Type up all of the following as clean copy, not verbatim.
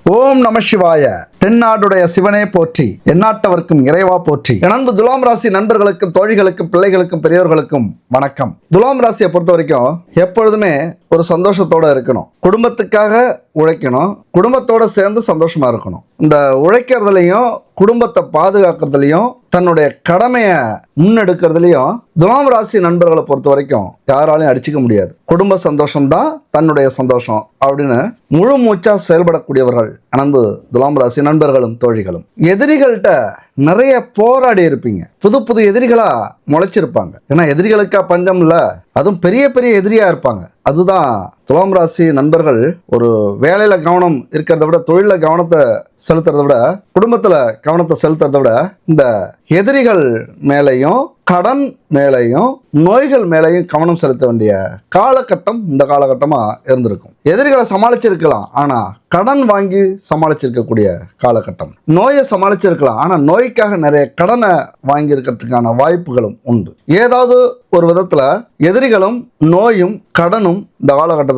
ஓம் நம சிவாய. தென்னாடுடைய சிவனே போற்றி, எந்நாட்டவர்க்கும் இறைவா போற்றி. அன்பு துலாம் ராசி நண்பர்களுக்கும் தோழிகளுக்கும் பிள்ளைகளுக்கும் பெரியோர்களுக்கும் வணக்கம். துலாம் ராசியை பொறுத்த வரைக்கும் எப்பொழுதுமே ஒரு சந்தோஷத்தோட இருக்கணும், குடும்பத்துக்காக உழைக்கணும், குடும்பத்தோட சேர்ந்து சந்தோஷமா இருக்கணும். இந்த உழைக்கிறதுலையும் குடும்பத்தை பாதுகாக்கிறதுலையும் தன்னுடைய கடமையை முன்னெடுக்கிறதுலையும் துலாம் ராசி நண்பர்களை பொறுத்த வரைக்கும் யாராலையும் அடிச்சுக்க முடியாது. குடும்ப சந்தோஷம்தான் தன்னுடைய சந்தோஷம் அப்படின்னு முழு மூச்சா செயல்படக்கூடியவர்கள் அன்பு துலாம் ராசி நண்பர்களும் தோழிகளும். எதிரிகள்கிட்ட நிறைய போராடி இருப்பீங்க, புது புது எதிரிகளா முளைச்சிருப்பாங்க. ஏன்னா எதிரிகளுக்கா பஞ்சம் இல்ல, அதுவும் பெரிய பெரிய எதிரியா இருப்பாங்க. அதுதான் துலாம் ராசி நண்பர்கள் ஒரு வேலையில கவனம் இருக்கிறத விட, தொழில கவனத்தை செலுத்துறத விட, குடும்பத்துல கவனத்தை செலுத்துறத விட இந்த எதிரிகள் மேலையும் கடன் மேலையும் நோய்கள் மேலையும் கவனம் செலுத்த வேண்டிய காலகட்டம் இந்த காலகட்டமா இருந்திருக்கும். எதிரிகளை சமாளிச்சிருக்கலாம், ஆனா கடன் வாங்கி சமாளிச்சிருக்கக்கூடிய காலகட்டம். நோயை சமாளிச்சிருக்கலாம், ஆனா நோய்க்காக நிறைய கடனை வாங்கி இருக்கிறதுக்கான வாய்ப்புகளும் உண்டு. ஏதாவது ஒரு விதத்துல எதிரிகளும் நோயும் கடனும் இந்த காலகட்டத்தில்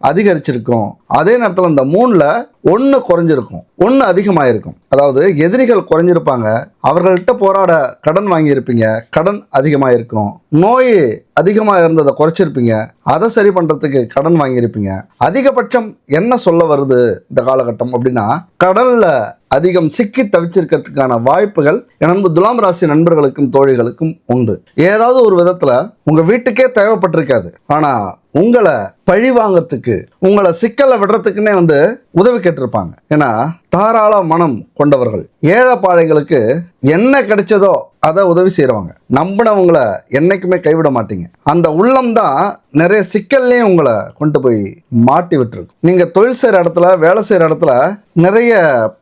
அதிகரிச்சிருக்கும். அதே நேரத்தில் இந்த 3ல் 1 குறைஞ்சிருக்கும், 1 அதிகமாயிருக்கும். அதாவது எதிரிகள் குறைஞ்சிருப்பாங்க, அவர்கள்ட்ட போராட கடன் வாங்கியிருப்பீங்க, கடன் அதிகமாயிருக்கும். நோய் அதிகமாக இருந்ததை குறைச்சிருப்பீங்க, அதை சரி பண்ணுறதுக்கு கடன் வாங்கியிருப்பீங்க. அதிகபட்சம் என்ன சொல்ல வருது இந்த காலகட்டம் அப்படின்னா, கடனில் அதிகம் சிக்கி தவிச்சிருக்கிறதுக்கான வாய்ப்புகள் அன்பு துலாம் ராசி நண்பர்களுக்கும் தோழிகளுக்கும் உண்டு. ஏதாவது ஒரு விதத்தில் உங்கள் வீட்டுக்கே தேவைப்பட்டிருக்காது, ஆனால் உங்களை பழி வாங்கிறதுக்கு, உங்களை சிக்கலை விடுறதுக்குன்னே உதவி கேட்டிருப்பாங்க. ஏன்னா தாராள மனம் கொண்டவர்கள், ஏழைப்பாழைகளுக்கு என்ன கிடைச்சதோ அதை உதவி செய்கிறவங்க. நம்பினவங்களை என்னைக்குமே கைவிட மாட்டீங்க. அந்த உள்ளம் தான் நிறைய சிக்கல்லையும் உங்களை கொண்டு போய் மாட்டி விட்டுருக்கும். நீங்கள் தொழில் செய்கிற இடத்துல, வேலை செய்கிற இடத்துல நிறைய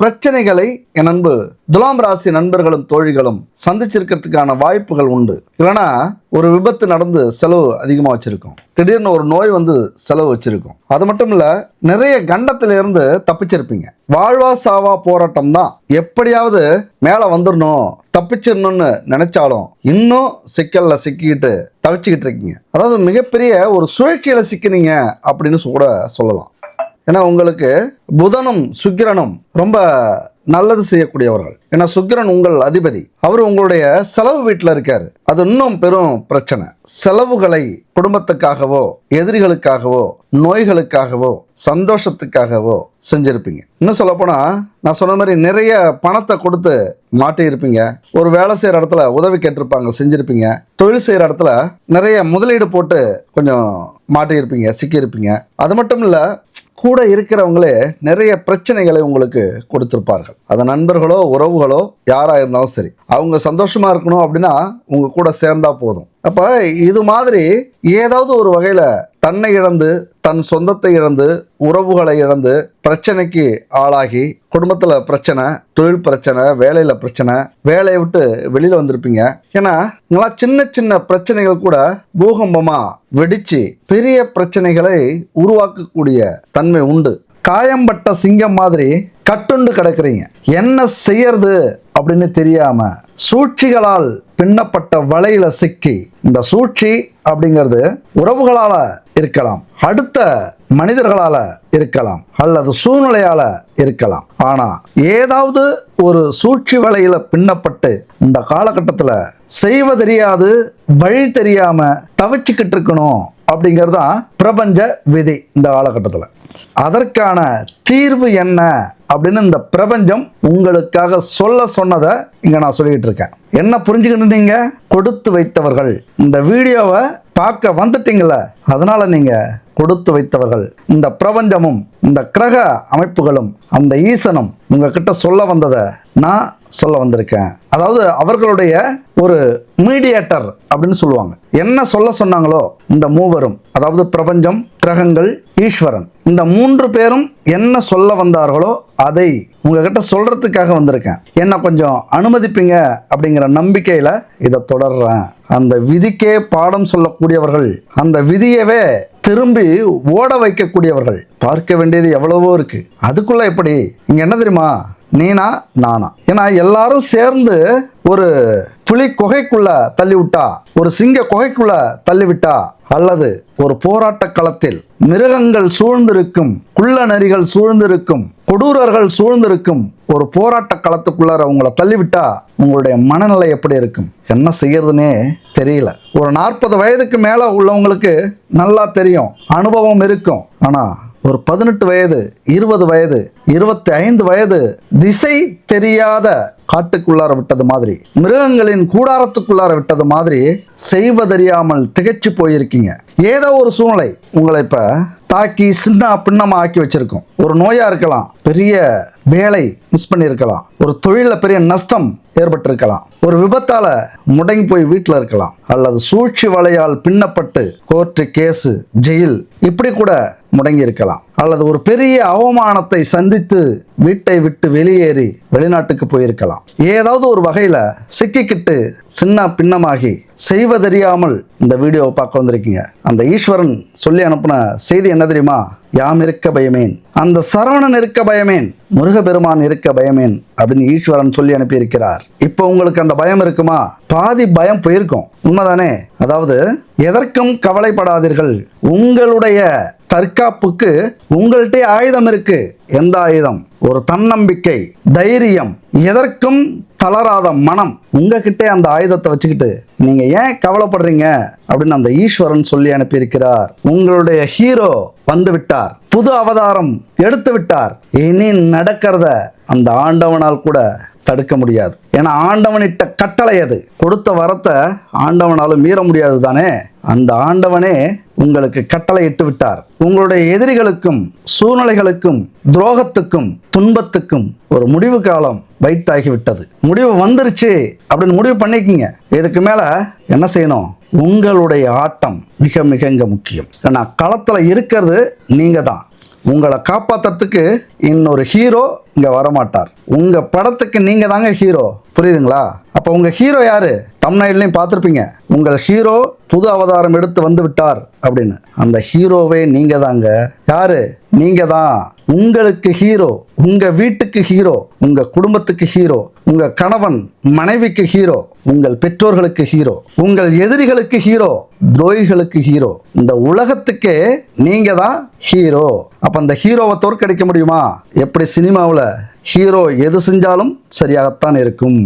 பிரச்சனைகளை என் அன்பு துலாம் ராசி நண்பர்களும் தோழிகளும் சந்திச்சிருக்கிறதுக்கான வாய்ப்புகள் உண்டு. இல்லைனா ஒரு விபத்து நடந்து செலவு அதிகமாக வச்சிருக்கோம், திடீர்னு ஒரு நோய் செலவு வச்சிருக்கோம். அது மட்டும் இல்ல, நிறைய கண்டத்திலிருந்து தப்பிச்சிருப்பீங்க. வாழ்வா சாவா போராட்டம் தான். எப்படியாவது மேலே வந்துடணும், தப்பிச்சிடணும்னு நினைச்சாலும் இன்னும் சிக்கல்ல சிக்கிக்கிட்டு தவிச்சுக்கிட்டு இருக்கீங்க. அதாவது மிகப்பெரிய ஒரு சுழற்சியில சிக்கினீங்க அப்படின்னு கூட சொல்லலாம். ஏன்னா உங்களுக்கு புதனும் சுக்கிரனும் ரொம்ப நல்லது செய்யக்கூடியவர்கள். ஏன்னா சுக்கிரன் உங்கள் அதிபதி, அவர் உங்களுடைய செலவு வீட்டில் இருக்காரு. அது இன்னும் பெரும் பிரச்சனை. செலவுகளை குடும்பத்துக்காகவோ, எதிரிகளுக்காகவோ, நோய்களுக்காகவோ, சந்தோஷத்துக்காகவோ செஞ்சிருப்பீங்க. இன்னும் சொல்ல போனா, நான் சொன்ன மாதிரி நிறைய பணத்தை கொடுத்து மாட்டியிருப்பீங்க. ஒரு வேலை செய்கிற இடத்துல உதவி கேட்டிருப்பாங்க, செஞ்சிருப்பீங்க. தொழில் செய்கிற இடத்துல நிறைய முதலீடு போட்டு கொஞ்சம் மாட்டியிருப்பீங்க, சிக்கியிருப்பீங்க. அது மட்டும் இல்லை, கூட இருக்கிறவங்களே நிறைய பிரச்சனைகளை உங்களுக்கு கொடுத்திருப்பார்கள். அது நண்பர்களோ உறவுகளோ யாரா இருந்தாலும் சரி, அவங்க சந்தோஷமா இருக்கணும் அப்படின்னா உங்க கூட சேர்ந்தா போதும். அப்ப இது மாதிரி ஏதாவது ஒரு வகையில தன்னை இழந்து, தன் சொந்தத்தை இழந்து, உறவுகளை இழந்து பிரச்சனைக்கு ஆளாகி, குடும்பத்துல பிரச்சனை, தொழில் பிரச்சனை, வேலையில பிரச்சனை, வேலையை விட்டு வெளியில வந்திருப்பீங்க. ஏன்னா இங்கெல்லாம் சின்ன சின்ன பிரச்சனைகள் கூட பூகம்பமா வெடிச்சு பெரிய பிரச்சனைகளை உருவாக்கக்கூடிய தன்மை உண்டு. காயம்பட்ட சிங்கம் மாதிரி கட்டுண்டு கிடக்குறீங்க. என்ன செய்யறது அப்படின்னு தெரியாம சூழ்ச்சிகளால் பின்னப்பட்ட வலையில சிக்கி, இந்த சூழ்ச்சி அப்படிங்கிறது உறவுகளால இருக்கலாம், அடுத்த மனிதர்களால இருக்கலாம், அல்லது சூழ்நிலையால இருக்கலாம். ஆனா ஏதாவது ஒரு சூழ்ச்சி வலையில பின்னப்பட்டு இந்த காலகட்டத்தில் செய்வதறியாது, வழி தெரியாம தவிச்சுக்கிட்டு இருக்கணும் அப்படிங்கிறதான் பிரபஞ்ச விதி இந்த காலகட்டத்தில். அதற்கான தீர்வு என்ன அப்படின்னு இந்த பிரபஞ்சம் உங்களுக்காக சொல்ல சொன்னதை இங்க நான் சொல்லிட்டு இருக்கேன். என்ன புரிஞ்சுக்கிட்டு நீங்க கொடுத்து வைத்தவர்கள். இந்த வீடியோவை பார்க்க வந்துட்டீங்கள, அதனால நீங்க கொடுத்து வைத்தவர்கள். இந்த பிரபஞ்சமும் இந்த கிரக அமைப்புகளும் அந்த ஈசனும் உங்ககிட்ட சொல்ல வந்ததை நான் சொல்ல வந்திருக்கேன். அதாவது அவர்களுடைய ஒரு மீடியேட்டர் அப்படின்னு சொல்லுவாங்க. என்ன சொல்ல சொன்னாங்களோ இந்த மூவரும், அதாவது பிரபஞ்சம், கிரகங்கள், ஈஸ்வரன், இந்த 3 பேரும் என்ன சொல்ல வந்தார்களோ அதை உங்ககிட்ட சொல்றதுக்காக வந்திருக்கேன். என்ன கொஞ்சம் அனுமதிப்பீங்க அப்படிங்கிற நம்பிக்கையில இதை தொடர்றேன். அந்த விதிக்கே பாடம் சொல்லக்கூடியவர்கள், அந்த விதியவே திரும்பி ஓட வைக்கக்கூடியவர்கள். பார்க்க வேண்டியது எவ்வளவோ இருக்கு. அதுக்குள்ள எப்படி இங்க என்ன தெரியுமா, நீனா நானா? ஏன்னா எல்லாரும் சேர்ந்து ஒரு புலி குகைக்குள்ள தள்ளிவிட்டா, ஒரு சிங்க குகைக்குள்ள தள்ளிவிட்டா, அல்லது ஒரு போராட்ட களத்தில் மிருகங்கள் சூழ்ந்திருக்கும், குள்ள நரிகள் சூழ்ந்திருக்கும், கொடூரர்கள் சூழ்ந்திருக்கும் ஒரு போராட்ட களத்துக்குள்ளார உங்களை தள்ளிவிட்டா உங்களுடைய மனநிலை எப்படி இருக்கும்? என்ன செய்யறதுனே தெரியல. ஒரு 40 வயதுக்கு மேல உள்ளவங்களுக்கு நல்லா தெரியும், அனுபவம் இருக்கும். ஆனா ஒரு 18 வயது, 20 வயது, 25 வயது திசை தெரியாத காட்டுக்குள்ளார விட்டது மாதிரி, மிருகங்களின் கூடாரத்துக்குள்ளார விட்டது மாதிரி செய்வதறியாமல் திகைச்சு போயிருக்கீங்க. ஏதோ ஒரு சூழ்நிலை உங்களை இப்ப தாக்கி சின்ன பின்னமா ஆக்கி வச்சிருக்கும். ஒரு நோயா இருக்கலாம், பெரிய வேலை மிஸ் பண்ணியிருக்கலாம், ஒரு தொழில பெரிய நஷ்டம் ஏற்பட்டிருக்கலாம், ஒரு விபத்தால முடங்கி போய் வீட்டில் இருக்கலாம், அல்லது சூழ்ச்சி வலையால் பின்னப்பட்டு கோர்ட்டு கேஸு ஜெயில் இப்படி கூட முடங்கி இருக்கலாம், அல்லது ஒரு பெரிய அவமானத்தை சந்தித்து வீட்டை விட்டு வெளியேறி வெளிநாட்டுக்கு போயிருக்கலாம். ஏதாவது ஒரு வகையில சிக்கிக்கிட்டு சின்ன பின்னமாகி செய்வதறியாமல் இந்த வீடியோவை பார்க்க வந்திருக்கீங்க. அந்த ஈஸ்வரன் சொல்லி அனுப்பின செய்தி என்ன தெரியுமா? யாம் இருக்க பயமேன், அந்த சரவணன் இருக்க பயமேன், முருகபெருமான் இருக்க பயமேன் அப்படின்னு ஈஸ்வரன் சொல்லி அனுப்பி இருக்கிறார். இப்போ உங்களுக்கு அந்த பயம் இருக்குமா? பாதி பயம் போயிருக்கும், உண்மைதானே? அதாவது எதற்கும் கவலைப்படாதீர்கள், உங்களுடைய தற்காப்புக்கு உங்கள்கிட்ட ஆயுதம் இருக்கு. எந்த ஆயுதம்? ஒரு தன்னம்பிக்கை, தைரியம், எதற்கும் தளராத மனம். உங்ககிட்டே அந்த ஆயுதத்தை வச்சுக்கிட்டு நீங்க ஏன் கவலைப்படுறீங்க அப்படின்னு அந்த ஈஸ்வரன் சொல்லி அனுப்பியிருக்கிறார். உங்களுடைய ஹீரோ வந்து விட்டார், புது அவதாரம் எடுத்து விட்டார். இனி நடக்கிறத அந்த ஆண்டவனால் கூட தடுக்க முடியாது. ஏன்னா ஆண்டவனிட்ட கட்டளை அது, கொடுத்த வரத்தை ஆண்டவனாலும் மீற முடியாது தானே. அந்த ஆண்டவனே உங்களுக்கு கட்டளை இட்டு விட்டார். உங்களுடைய எதிரிகளுக்கும் சூழ்நிலைகளுக்கும் துரோகத்துக்கும் துன்பத்துக்கும் ஒரு முடிவு காலம் வைத்தாகிவிட்டது. முடிவு வந்துருச்சு அப்படின்னு முடிவு பண்ணிக்கிங்க. இதுக்கு மேல என்ன செய்யணும்? உங்களுடைய ஆட்டம் மிக மிக இங்க முக்கியம். ஏன்னா களத்துல இருக்கிறது நீங்க தான். உங்களை காப்பாத்துறதுக்கு இன்னொரு ஹீரோ இங்க வரமாட்டார். உங்க படத்துக்கு நீங்க தாங்க ஹீரோ. புரியுதுங்களா? அப்ப உங்க ஹீரோ யாரு? தம்ப்நெயிலையும் பார்த்துருப்பீங்க, உங்கள் ஹீரோ புது அவதாரம் எடுத்து வந்து விட்டார் அப்படின்னு. அந்த ஹீரோவே நீங்க தாங்க. யாரு? நீங்க தான். உங்களுக்கு ஹீரோ, உங்க வீட்டுக்கு ஹீரோ, உங்க குடும்பத்துக்கு ஹீரோ, உங்க கணவன் மனைவிக்கு ஹீரோ, உங்கள் பெற்றோர்களுக்கு ஹீரோ, உங்கள் எதிரிகளுக்கு ஹீரோ, துரோகிகளுக்கு ஹீரோ. இந்த உலகத்துக்கே நீங்க தான் ஹீரோ. அப்ப அந்த ஹீரோவை தோற்கடிக்க முடியுமா? எப்படி சினிமாவில் ஹீரோ எது செஞ்சாலும் சரியாகத்தான் இருக்கும்.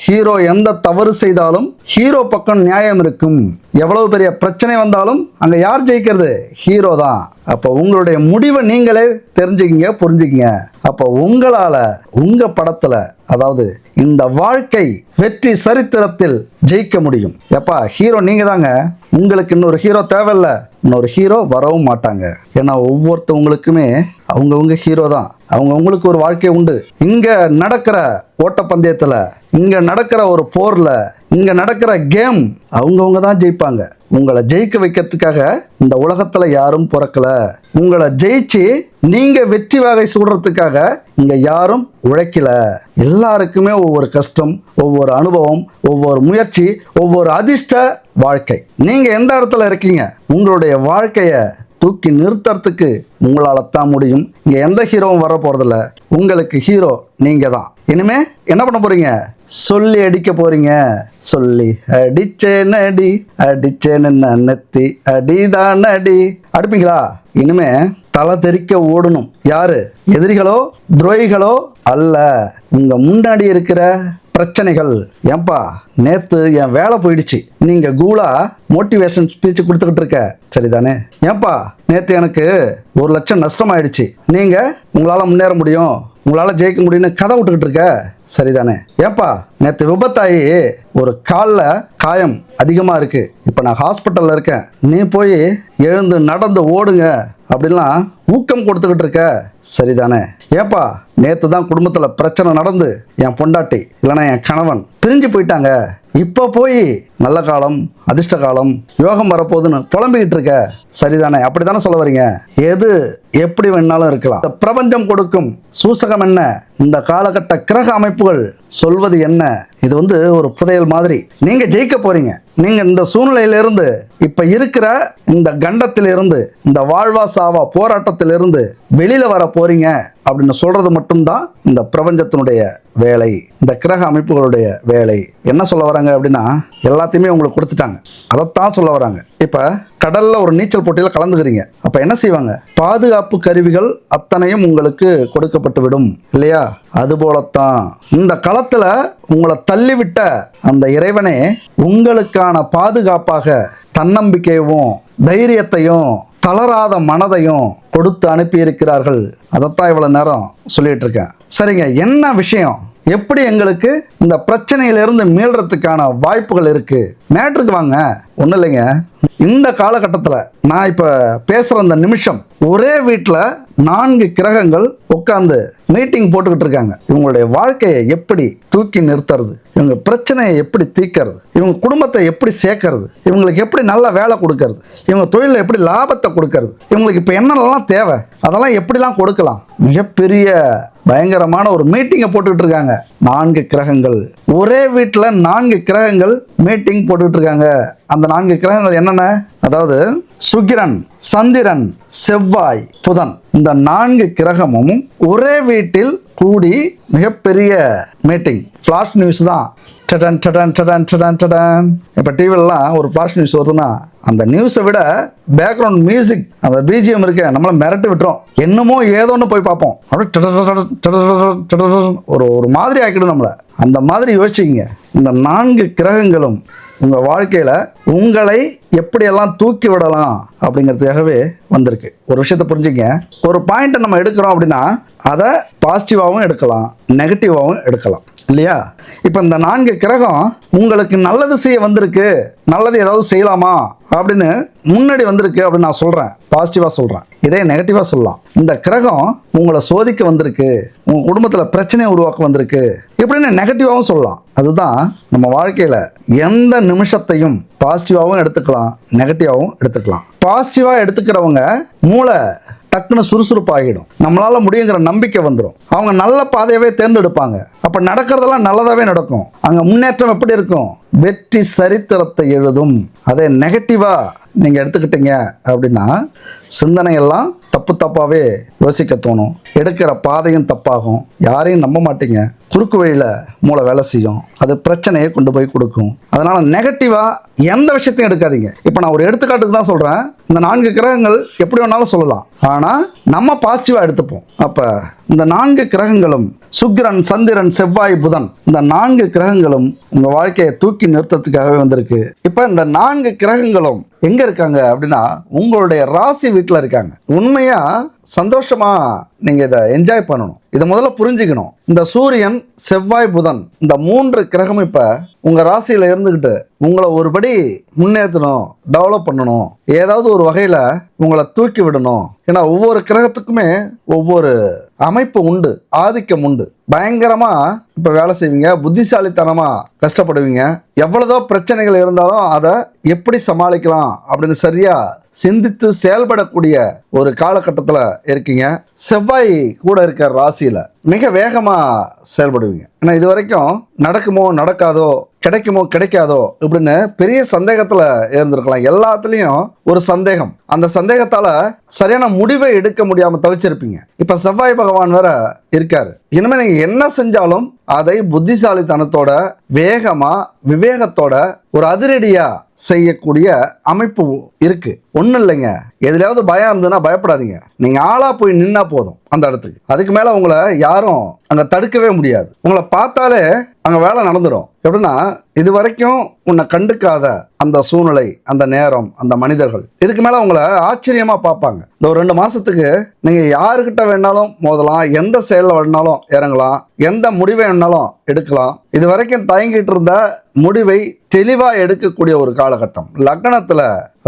ஹீரோ எந்த தவறு செய்தாலும் ஹீரோ பக்கம் நியாயம் இருக்கும். எவ்வளவு பெரிய பிரச்சனை வந்தாலும் அங்க யார் ஜெயிக்கிறது? ஹீரோ தான். அப்போ உங்களுடைய முடிவை நீங்களே தெரிஞ்சுக்கிங்க, புரிஞ்சுக்கிங்க. அப்போ உங்களால உங்க படத்துல, அதாவது இந்த வாழ்க்கை வெற்றி சரித்திரத்தில் ஜெயிக்க முடியும். எப்பா ஹீரோ நீங்க தாங்க. உங்களுக்கு இன்னொரு ஹீரோ தேவையில்ல, இன்னொரு ஹீரோ வரவும் மாட்டாங்க. ஏன்னா ஒவ்வொருத்தவங்களுக்குமே அவங்கவுங்க ஹீரோ தான். அவங்கவுங்களுக்கு ஒரு வாழ்க்கை உண்டு. இங்க நடக்கிற ஓட்டப்பந்தயத்துல, இங்க நடக்கிற ஒரு போர்ல, இங்க நடக்கிற கேம் அவங்கவுங்க தான் ஜெயிப்பாங்க. உங்களை ஜெயிக்க வைக்கிறதுக்காக இந்த உலகத்துல யாரும் பிறக்கல. உங்களை ஜெயிச்சு நீங்க வெற்றி வகை சூடுறதுக்காக இங்க யாரும் உழைக்கல. எல்லாருக்குமே ஒவ்வொரு கஷ்டம், ஒவ்வொரு அனுபவம், ஒவ்வொரு முயற்சி, ஒவ்வொரு அதிர்ஷ்ட வாழ்க்கை. நீங்க எந்த இடத்துல இருக்கீங்க? உங்களுடைய வாழ்க்கைய தூக்கி நிறுத்துறதுக்கு உங்களால தான் முடியும். இங்க எந்த ஹீரோவும் வர போறதில்ல. உங்களுக்கு ஹீரோ நீங்க தான். இனிமே என்ன பண்ண போறீங்க? சொல்லி அடிக்க போறீங்க. சொல்லி அடிச்சேன் அடி, அடிச்சேன்னு நெத்தி அடிதான் அடி. அடிப்பீங்களா? இனிமே தலை தெறிக்க ஓடணும். யாரு? எதிரிகளோ துரோகிகளோ அல்ல, உங்க முன்னாடி இருக்கிற பிரச்சனைகள். ஏன்பா நேத்து என் வேலை போயிடுச்சு, நீங்க கூலா மோட்டிவேஷன் ஸ்பீச் கொடுத்துக்கிட்டு இருக்க, சரிதானே? ஏன்பா நேத்து எனக்கு 1 லட்சம் நஷ்டம் ஆயிடுச்சு, நீங்க உங்களால முன்னேற முடியும், உங்களால ஜெயிக்க முடியும்னு கதை விட்டுக்கிட்டு இருக்க, சரிதானே? ஏப்பா நேத்து விபத்தாயி ஒரு காலில் காயம் அதிகமா இருக்கு, இப்ப நான் ஹாஸ்பிட்டல்ல இருக்கேன், நீ போய் எழுந்து நடந்து ஓடுங்க அப்படின்லாம் ஊக்கம் கொடுத்துக்கிட்டு இருக்க, சரிதானே? ஏப்பா நேத்து தான் குடும்பத்துல பிரச்சனை நடந்து என் பொண்டாட்டி இல்லைன்னா என் கணவன் பிரிஞ்சு போயிட்டாங்க, இப்போ போய் நல்ல காலம் அதிர்ஷ்ட காலம் யோகம் வரப்போகுதுன்னு புலம்பிக்கிட்டு இருக்க, சரிதானே? அப்படித்தானே சொல்ல வரீங்க? எது எப்படி வேணாலும் இருக்கலாம். பிரபஞ்சம் கொடுக்கும் சூசகம் என்ன? இந்த காலகட்ட கிரக அமைப்புகள் சொல்வது என்ன? இது ஒரு புதையல் மாதிரி. நீங்க ஜெயிக்க போறீங்க. நீங்க இந்த சூழ்நிலையிலிருந்து, இப்ப இருக்கிற இந்த கண்டத்திலிருந்து, இந்த வாழ்வா சாவா போராட்டத்திலிருந்து வெளியில வர போறீங்க அப்படின்னு சொல்றது மட்டும்தான் இந்த பிரபஞ்சத்தினுடைய வேலை, இந்த கிரக அமைப்புகளுடைய வேலை. என்ன சொல்ல வராங்க அப்படின்னா, எல்லாத்தையுமே உங்களுக்கு கொடுத்துட்டாங்க, அதைத்தான் சொல்ல வராங்க. இப்ப கடல்ல ஒரு நீச்சல் போட்டியில கலந்துக்கிறீங்க. அப்ப என்ன செய்வாங்க? பாதுகாப்பு கருவிகள் அத்தனையும் உங்களுக்கு கொடுக்கப்பட்டு விடும் இல்லையா? அதுபோலத்தான் இந்த களத்துல உங்களை தள்ளிவிட்ட அந்த இறைவனே உங்களுக்கான பாதுகாப்பாக தன்னம்பிக்கையும் தைரியத்தையும் தளராத மனதையும் கொடுத்து அனுப்பி இருக்கிறார்கள். அதைத்தான் இவ்வளவு நேரம் சொல்லிட்டு இருக்கேன். சரிங்க, என்ன விஷயம்? எப்படி எங்களுக்கு இந்த பிரச்சனையிலிருந்து மீள்றதுக்கான வாய்ப்புகள் இருக்கு? மேட்ருக்கு வாங்க. ஒன்றும் இல்லைங்க, இந்த காலகட்டத்தில் நான் இப்போ பேசுகிற இந்த நிமிஷம் ஒரே வீட்டில் 4 கிரகங்கள் உட்காந்து மீட்டிங் போட்டுக்கிட்டு இருக்காங்க. இவங்களுடைய வாழ்க்கையை எப்படி தூக்கி நிறுத்துறது, இவங்க பிரச்சனையை எப்படி தீர்க்கறது, இவங்க குடும்பத்தை எப்படி சேர்க்கறது, இவங்களுக்கு எப்படி நல்ல வேலை கொடுக்கறது, இவங்க தொழிலில் எப்படி லாபத்தை கொடுக்கறது, இவங்களுக்கு இப்போ என்னென்னலாம் தேவை அதெல்லாம் எப்படிலாம் கொடுக்கலாம், மிகப்பெரிய பயங்கரமான ஒரு மீட்டிங்கை போட்டுக்கிட்டு இருக்காங்க. 4 கிரகங்கள் ஒரே வீட்டில் 4 கிரகங்கள் மீட்டிங் போட்டுக்கிட்டு இருக்காங்க. அந்த 4 கிரகங்கள் என்னென்ன? அதாவது சுக்கிரன், சந்திரன், செவ்வாய், புதன், இந்த 4 கிரகமும் ஒரே வீட்டில் கூடி மிகப்பெரிய மீட்டிங். ஃப்ளாஷ் நியூஸ் தான். டடன் டடன் டடன் டடன் டடன். இப்போ டிவிலலாம் ஒரு ஃப்ளாஷ் நியூஸ் வருதுன்னா அந்த நியூஸை விட பேக்ரவுண்ட் மியூசிக், அந்த பிஜிஎம் இருக்க நம்மளை மிரட்டி விட்டுரும். என்னமோ ஏதோன்னு போய் பார்ப்போம். அப்படியே ஒரு மாதிரி ஆக்கிடும் நம்மளை. அந்த மாதிரி யோசிச்சிங்க. இந்த 4 கிரகங்களும் உங்கள் வாழ்க்கையில் உங்களை எப்படியெல்லாம் தூக்கி விடலாம் அப்படிங்கிறதுக்காகவே வந்திருக்கு. ஒரு விஷயத்தை புரிஞ்சுங்க. ஒரு பாயிண்ட்டை நம்ம எடுக்கிறோம் அப்படின்னா அதை பாசிட்டிவாகவும் எடுக்கலாம், நெகட்டிவாகவும் எடுக்கலாம் இல்லையா? இப்போ இந்த 4 கிரகம் உங்களுக்கு நல்லது செய்ய வந்திருக்கு, நல்லது ஏதாவது செய்யலாமா அப்படின்னு முன்னாடி வந்திருக்கு அப்படின்னு நான் சொல்கிறேன், பாசிட்டிவாக சொல்கிறேன். இதே நெகட்டிவாக சொல்லலாம். இந்த கிரகம் உங்களை சோதிக்க வந்திருக்கு, உங்கள் குடும்பத்தில் பிரச்சனையை உருவாக்க வந்திருக்கு இப்படின்னு நெகட்டிவாகவும் சொல்லலாம். அதுதான் நம்ம வாழ்க்கையில் எந்த நிமிஷத்தையும் பாசிட்டிவாகவும் எடுத்துக்கலாம், நெகட்டிவாகவும் எடுத்துக்கலாம். பாசிட்டிவாக எடுத்துக்கிறவங்க மூளை டக்குன்னு சுறுசுறுப்பாகிடும், நம்மளால முடியுங்கிற நம்பிக்கை வந்துடும், அவங்க நல்ல பாதையவே தேர்ந்தெடுப்பாங்க. அப்ப நடக்கிறதெல்லாம் நல்லதாவே நடக்கும். அங்க முன்னேற்றம் எப்படி இருக்கும்? வெற்றி சரித்திரத்தை எழுதும். அதே நெகட்டிவா நீங்க எடுத்துக்கிட்டீங்க அப்படின்னா சிந்தனையெல்லாம் தப்பாவே யோசிக்க தோணும், எடுக்கிற பாதையும் தப்பாகும், யாரையும் நம்ப மாட்டீங்க, குறுக்கு வழியில மூளை வேலை செய்யும், அது பிரச்சனையை கொண்டு போய் கொடுக்கும். அதனால நெகட்டிவா எந்த விஷயத்தையும் எடுக்காதீங்க. இப்போ நான் ஒரு எடுத்துக்காட்டுக்கு தான் சொல்றேன். இந்த 4 கிரகங்கள் எப்படி வேணாலும் சொல்லலாம், ஆனா நம்ம பாசிட்டிவா எடுத்துப்போம். அப்ப இந்த 4 கிரகங்களும் சுக்கிரன், சந்திரன், செவ்வாய், புதன், இந்த 4 கிரகங்களும் உங்க வாழ்க்கையை தூக்கி நிறுத்தத்துக்காகவே வந்திருக்கு. இப்ப இந்த 4 கிரகங்களும் எங்க இருக்காங்க அப்படின்னா உங்களுடைய ராசி வீட்டில் இருக்காங்க. உண்மையா சந்தோஷமா நீங்க இதை என்ஜாய் பண்ணணும். இதை முதல்ல புரிஞ்சுக்கணும். இந்த சூரியன், செவ்வாய், புதன் இந்த 3 கிரகம் இப்ப உங்க ராசியில இருந்துகிட்டு உங்களை ஒருபடி முன்னேற்றணும், டெவலப் பண்ணணும், ஏதாவது ஒரு வகையில உங்களை தூக்கி விடணும். ஏன்னா ஒவ்வொரு கிரகத்துக்குமே ஒவ்வொரு அமைப்பு உண்டு, ஆதிக்கம் உண்டு. பயங்கரமா இப்ப வேலை செய்வீங்க, புத்திசாலித்தனமா கஷ்டப்படுவீங்க, எவ்வளவோ பிரச்சனைகள் இருந்தாலும் அதை எப்படி சமாளிக்கலாம் அப்படின்னு சரியா சிந்தித்து செயல்படக்கூடிய ஒரு காலகட்டத்தில் இருக்கீங்க. செவ்வாய் கூட இருக்க ராசியில மிக வேகமா செயல்படுவீங்க. ஏன்னா இது வரைக்கும் நடக்குமோ நடக்காதோ, கிடைக்குமோ கிடைக்காதோ இப்படின்னு பெரிய சந்தேகத்துல இருந்திருக்கலாம். எல்லாத்துலயும் ஒரு சந்தேகம், அந்த சந்தேகத்தால சரியான முடிவை எடுக்க முடியாம தவிச்சிருப்பீங்க. இப்ப செவ்வாய் பகவான் வேற இருக்காரு. இனிமே நீங்க என்ன செஞ்சாலும் அதை புத்திசாலித்தனத்தோட, வேகமா, விவேகத்தோட, ஒரு அதிரடியா செய்யக்கூடிய அமைப்பு இருக்கு. ஒன்றும் இல்லைங்க, எதுலையாவது பயம் இருந்ததுன்னா பயப்படாதீங்க. நீங்க ஆளா போய் நின்னா போதும் அந்த இடத்துக்கு. அதுக்கு மேல உங்களை யாரும் அங்க தடுக்கவே முடியாது. உங்களை பார்த்தாலே அங்க வேலை நடந்துடும். எப்படின்னா இது வரைக்கும் உன்னை கண்டுக்காத அந்த சூழ்நிலை, அந்த நேரம், அந்த மனிதர்கள் இதுக்கு மேல உங்களை ஆச்சரியமா பார்ப்பாங்க. இந்த ஒரு 2 மாசத்துக்கு நீங்க யாருக்கிட்ட வேணாலும் மோதலாம், எந்த செயல்ல வேணாலும் இறங்கலாம், எந்த முடிவை வேணாலும் எடுக்கலாம். இது வரைக்கும் தயங்கிட்டு இருந்த முடிவை தெளிவா எடுக்கக்கூடிய ஒரு காலகட்டம். லக்னத்துல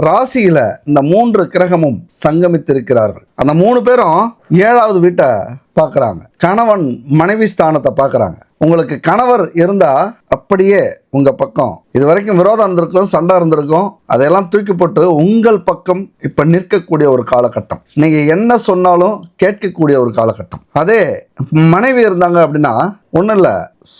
ராசியில இந்த 3 கிரகமும் சங்கமித்திருக்கிறார்கள். அந்த 3 பேரும் 7வது வீட்டை பார்க்கறாங்க, கணவன் மனைவி ஸ்தானத்தை பார்க்கறாங்க. உங்களுக்கு கணவர் இருந்தா அப்படியே உங்க பக்கம் இது வரைக்கும் விரோதம் இருந்திருக்கும், சண்டை இருந்திருக்கும், அதையெல்லாம் தூக்கி போட்டு உங்கள் பக்கம் இப்ப நிற்கக்கூடிய ஒரு காலகட்டம். நீங்க என்ன சொன்னாலும் கேட்கக்கூடிய ஒரு காலகட்டம். அதே மனைவி இருந்தாங்க அப்படின்னா ஒன்றும் இல்லை,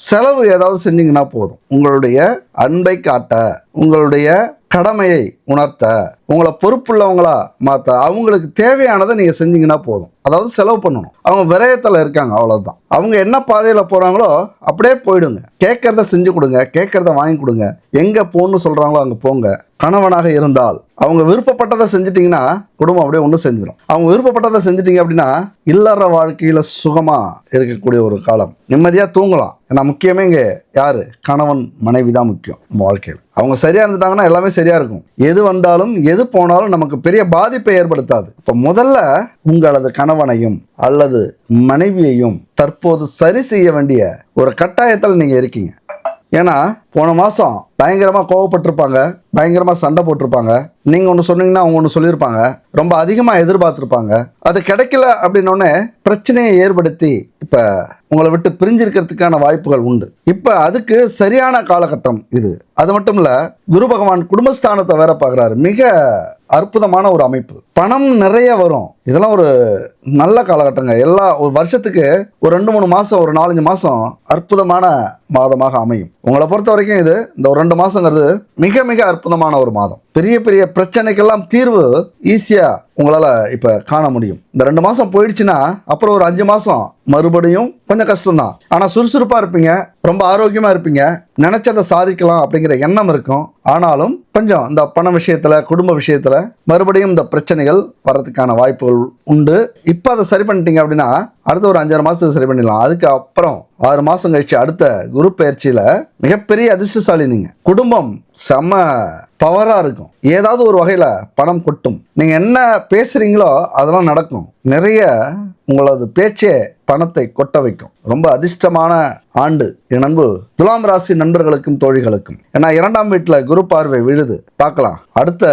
செலவு ஏதாவது செஞ்சீங்கன்னா போதும். உங்களுடைய அன்பை காட்ட, உங்களுடைய கடமையை உணர்த்த, உங்களை பொறுப்புள்ளவங்களா மாற்ற, அவங்களுக்கு தேவையானதை நீங்கள் செஞ்சீங்கன்னா போதும். அதாவது செலவு பண்ணணும். அவங்க விரயத்தில் இருக்காங்க, அவ்வளோதான். அவங்க என்ன பாதையில் போகிறாங்களோ அப்படியே போயிடுங்க. கேட்கறத செஞ்சு கொடுங்க, கேட்கறத வாங்கி கொடுங்க. எங்கே போகணும்னு சொல்கிறாங்களோ அங்கே போங்க. கணவனாக இருந்தால் அவங்க விருப்பப்பட்டதை செஞ்சிட்டிங்கன்னா குடும்பம் அப்படியே ஒன்று செஞ்சிடும். அவங்க விருப்பப்பட்டதை செஞ்சிட்டிங்க அப்படின்னா இல்லற வாழ்க்கையில் சுகமாக இருக்கக்கூடிய ஒரு காலம், நிம்மதியாக தூங்கலாம். ஏன்னா முக்கியமே இங்கே யார்? கணவன் மனைவி தான் முக்கியம் நம்ம வாழ்க்கையில். அவங்க சரியாக இருந்துட்டாங்கன்னா எல்லாமே சரியாக இருக்கும். எது வந்தாலும் எது போனாலும் நமக்கு பெரிய பாதிப்பை ஏற்படுத்தாது. இப்போ முதல்ல உங்களது கணவனையும் அல்லது மனைவியையும் தற்போது சரி செய்ய வேண்டிய ஒரு கட்டாயத்தில் நீங்கள் இருக்கீங்க. ஏன்னா போன மாதம் பயங்கரமாக கோவப்பட்டிருப்பாங்க, பயங்கரமாக சண்டை போட்டிருப்பாங்க. நீங்கள் ஒன்று சொன்னீங்கன்னா அவங்க ஒன்று சொல்லியிருப்பாங்க, ரொம்ப அதிகமாக எதிர்பார்த்துருப்பாங்க. அது கிடைக்கல அப்படின்னோடனே பிரச்சனையை ஏற்படுத்தி இப்போ உங்களை விட்டு பிரிஞ்சிருக்கிறதுக்கான வாய்ப்புகள் உண்டு. இப்போ அதுக்கு சரியான காலகட்டம் இது. அது மட்டும் இல்லை, குரு பகவான் குடும்பஸ்தானத்தை வேற பார்க்குறாரு. மிக அற்புதமான ஒரு அமைப்பு. பணம் நிறைய வரும். இதெல்லாம் ஒரு நல்ல காலகட்டங்க. ஒரு வருஷத்துக்கு ஒரு 2-3 மாதம், ஒரு 4-5 மாதம் அற்புதமான மாதமாக அமையும். உங்களை பொறுத்த வரைக்கும் இது இந்த ஒரு 2 மாதங்கிறது மிக மிக அற்புதமான ஒரு மாதம். பெரிய பெரிய பிரச்சனைக்கெல்லாம் தீர்வு ஈஸியாக உங்களால் இப்போ காண முடியும். இந்த 2 மாதம் போயிடுச்சுன்னா அப்புறம் ஒரு 5 மாதம் மறுபடியும் கொஞ்சம் கஷ்டம்தான். ஆனால் சுறுசுறுப்பாக இருப்பீங்க, ரொம்ப ஆரோக்கியமாக இருப்பீங்க, நினைச்சதை சாதிக்கலாம் அப்படிங்கிற எண்ணம் இருக்கும். ஆனாலும் கொஞ்சம் இந்த பண விஷயத்தில், குடும்ப விஷயத்தில் மறுபடியும் இந்த பிரச்சனைகள் வர்றதுக்கான வாய்ப்புகள் உண்டு. இப்போ அதை சரி பண்ணிட்டீங்க அப்படின்னா அடுத்த ஒரு 5-6 மாதத்துக்கு சரி பண்ணிடலாம். அதுக்கு அப்புறம் 6 மாதம் கழிச்சு அடுத்த குரு பயிற்சியில் மிகப்பெரிய அதிர்ஷ்டசாலி. நீங்கள் குடும்பம் செம்ம பவராக இருக்கும். ஏதாவது ஒரு வகையில் பணம் கொட்டும். நீங்கள் என்ன பேசுகிறீங்களோ அதெல்லாம் நடக்கும். நிறைய உங்களது பேச்சே பணத்தை கொட்ட வைக்கும். ரொம்ப அதிர்ஷ்டமான ஆண்டு என் அன்பு துலாம் ராசி நண்பர்களுக்கும் தோழிகளுக்கும். ஏன்னா 2ஆம் வீட்டில் குரு பார்வை விழுது. பார்க்கலாம் அடுத்த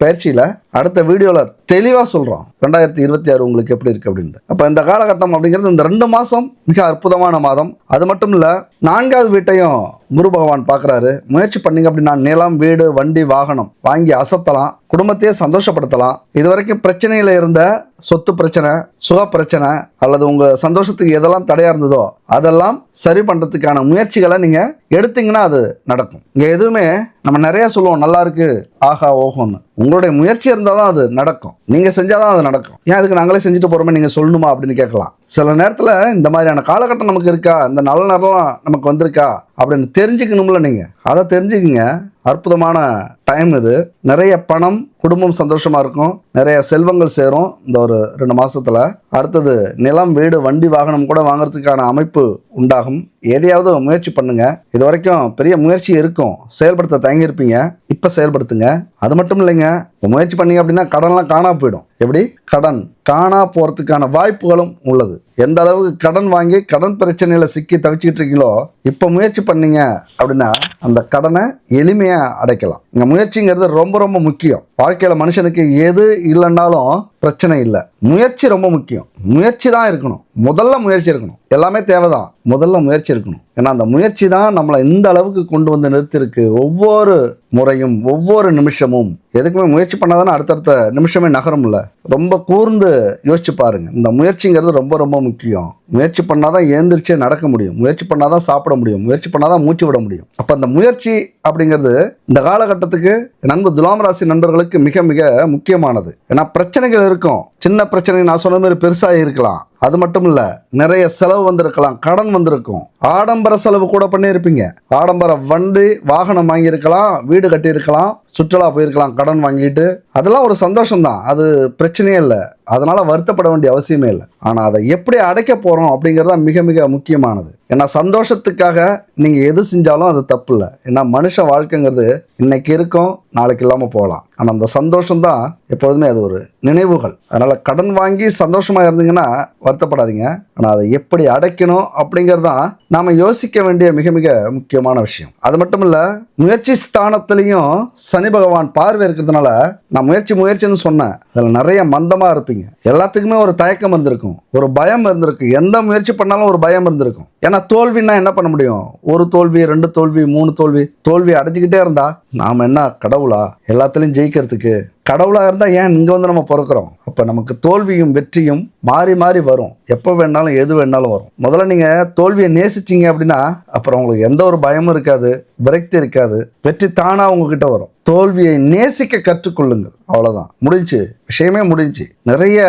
பயிற்சியில், அடுத்த வீடியோவில் தெளிவாக சொல்கிறோம் 2026 உங்களுக்கு எப்படி இருக்குது அப்படின்ட்டு. அப்போ இந்த காலகட்டம் அப்படிங்கிறது இந்த 2 மாதம் மிக அற்புதமான மாதம். அது மட்டும் இல்லை, 4ஆவது வீட்டையும் குரு பகவான் பார்க்குறாரு. முயற்சி பண்ணிங்க அப்படின்னா நிலம், வீடு, வண்டி, வாகனம் வாங்கி அசத்தலாம், குடும்பத்தையே சந்தோஷப்படுத்தலாம். இது வரைக்கும் பிரச்சனையில் இருந்த சொத்து பிரச்சனை, சுக பிரச்சனை அல்லது உங்கள் சந்தோஷத்துக்கு எதெல்லாம் தடையாக இருந்ததோ அதெல்லாம் சரி பண்ணுறதுக்கான முயற்சிகளை நீங்கள் எடுத்தீங்கன்னா அது நடக்கும். இங்கே எதுவுமே நம்ம நிறைய சொல்லுவோம் நல்லா இருக்கு, ஆஹா ஓஹோன்னு. உங்களுடைய முயற்சி இருந்தால் தான் அது நடக்கும். நீங்கள் செஞ்சால் தான் அது நடக்கும். ஏன் அதுக்கு நாங்களே செஞ்சுட்டு போகிறோமே நீங்கள் சொல்லணுமா அப்படின்னு கேட்கலாம். சில நேரத்தில் இந்த மாதிரியான காலகட்டம் நமக்கு இருக்கா, இந்த நல்ல நேரம் நமக்கு வந்திருக்கா அப்படின்னு தெரிஞ்சுக்கணும்ல. நீங்கள் அதை தெரிஞ்சுக்கிங்க. அற்புதமான டைம் இது. நிறைய பணம், குடும்பம் சந்தோஷமாக இருக்கும், நிறைய செல்வங்கள் சேரும் இந்த ஒரு 2 மாதத்தில். அடுத்தது நிலம், வீடு, வண்டி, வாகனம் கூட வாங்குறதுக்கான அமைப்பு உண்டாகும். எதையாவது முயற்சி பண்ணுங்க. இது வரைக்கும் பெரிய முயற்சி இருக்கும், செயல்படுத்த தயங்கியிருப்பீங்க, இப்போ செயல்படுத்துங்க. அது மட்டும் இல்லைங்க, முயற்சி பண்ணீங்க அப்படின்னா கடன்லாம் காணா போயிடும். எப்படி? கடன் காணா போகிறதுக்கான வாய்ப்புகளும் உள்ளது. எந்த அளவுக்கு கடன் வாங்கி கடன் பிரச்சனையில் சிக்கி தவிச்சிக்கிட்டு இருக்கீங்களோ இப்போ முயற்சி பண்ணீங்க அப்படின்னா அந்த கடனை எளிமையாக அடைக்கலாம். இங்கே முயற்சிங்கிறது ரொம்ப ரொம்ப முக்கியம். வாழ்க்கையில் மனுஷனுக்கு எது இல்லைன்னாலும் பிரச்சனை இல்லை, முயற்சி ரொம்ப முக்கியம். முயற்சி தான் இருக்கணும். முதல்ல முயற்சி இருக்கணும். எல்லாமே தேவைதான், முதல்ல முயற்சி இருக்கணும். ஏன்னா அந்த முயற்சி தான் நம்மளை இந்த அளவுக்கு கொண்டு வந்து நிறுத்திருக்கு. ஒவ்வொரு முறையும், ஒவ்வொரு நிமிஷமும் எதுக்குமே முயற்சி பண்ணாதானே அடுத்தடுத்த நிமிஷமே நகரும்ல. ரொம்ப கூர்ந்து யோசிச்சு பாருங்க. இந்த முயற்சிங்கிறது ரொம்ப ரொம்ப முக்கியம். முயற்சி பண்ணாதான் எழுந்திரிச்சே நடக்க முடியும், முயற்சி பண்ணாதான் சாப்பிட முடியும், முயற்சி பண்ணாதான் மூச்சு விட முடியும். அப்போ அந்த முயற்சி அப்படிங்கிறது இந்த காலகட்டத்துக்கு நண்பு துலாம் ராசி நண்பர்களுக்கு மிக மிக முக்கியமானது. ஏன்னா பிரச்சனைகள் இருக்கும். சின்ன பிரச்சனை நான் சொன்ன மாதிரி பெருசாக இருக்கலாம். அது மட்டும் இல்லை, நிறைய செலவு வந்திருக்கலாம், கடன் வந்திருக்கும், ஆடம்பர செலவு கூட பண்ணியிருப்பீங்க. ஆடம்பர வண்டி, வாகனம் வாங்கியிருக்கலாம், வீடு கட்டியிருக்கலாம், சுற்றுலா போயிருக்கலாம் கடன் வாங்கிட்டு. அதெல்லாம் ஒரு சந்தோஷம்தான், அது பிரச்சனையே இல்லை. அதனால வருத்தப்பட வேண்டிய அவசியமே இல்லை. ஆனால் அதை எப்படி அடைக்க போகிறோம் அப்படிங்கிறது தான் மிக மிக முக்கியமானது. ஏன்னா சந்தோஷத்துக்காக நீங்கள் எது செஞ்சாலும் அது தப்பு இல்லை. ஏன்னா மனுஷ வாழ்க்கைங்கிறது இன்னைக்கு இருக்கும், நாளைக்கு இல்லாமல் போகலாம். ஆனால் அந்த சந்தோஷம்தான் எப்பொழுதுமே அது ஒரு நினைவுகள். அதனால் கடன் வாங்கி சந்தோஷமாக இருந்தீங்கன்னா வருத்தப்படாதீங்க. ஆனால் அதை எப்படி அடைக்கணும் அப்படிங்கிறது தான் நாம் யோசிக்க வேண்டிய மிக மிக முக்கியமான விஷயம். அது மட்டும் இல்லை, முயற்சி ஸ்தானத்துலேயும் சனி பகவான் பார்வை இருக்கிறதுனால நான் முயற்சின்னு சொன்னேன். அதில் நிறைய மந்தமாக இருப்பீங்க. இருந்திருப்பீங்க. எல்லாத்துக்குமே ஒரு தயக்கம் இருந்திருக்கும், ஒரு பயம் இருந்திருக்கு. எந்த முயற்சி பண்ணாலும் ஒரு பயம் இருந்திருக்கும். ஏன்னா தோல்வின்னா என்ன பண்ண முடியும்? ஒரு தோல்வி, 2 தோல்வி, 3 தோல்வி, தோல்வி அடைஞ்சிக்கிட்டே இருந்தா நாம என்ன கடவுளா எல்லாத்துலயும் ஜெயிக்கிறதுக்கு? கடவுளா இருந்தா ஏன் இங்க வந்து நம்ம பிறக்கிறோம்? அப்ப நமக்கு தோல்வியும் வெற்றியும் மாறி மாறி வரும். எப்போ வேணாலும் எது வேணாலும் வரும். முதல்ல நீங்க தோல்வியை நேசிச்சீங்க அப்படின்னா அப்புறம் உங்களுக்கு எந்த ஒரு பயமும் இருக்காது, விரக்தி இருக்காது. வெற்றி தானா உங்ககிட்ட வரும். தோல்வியை நேசிக்க கற்றுக்கொள்ளுங்கள். அவ்வளவுதான், முடிஞ்சு, விஷயமே முடிஞ்சு. நிறைய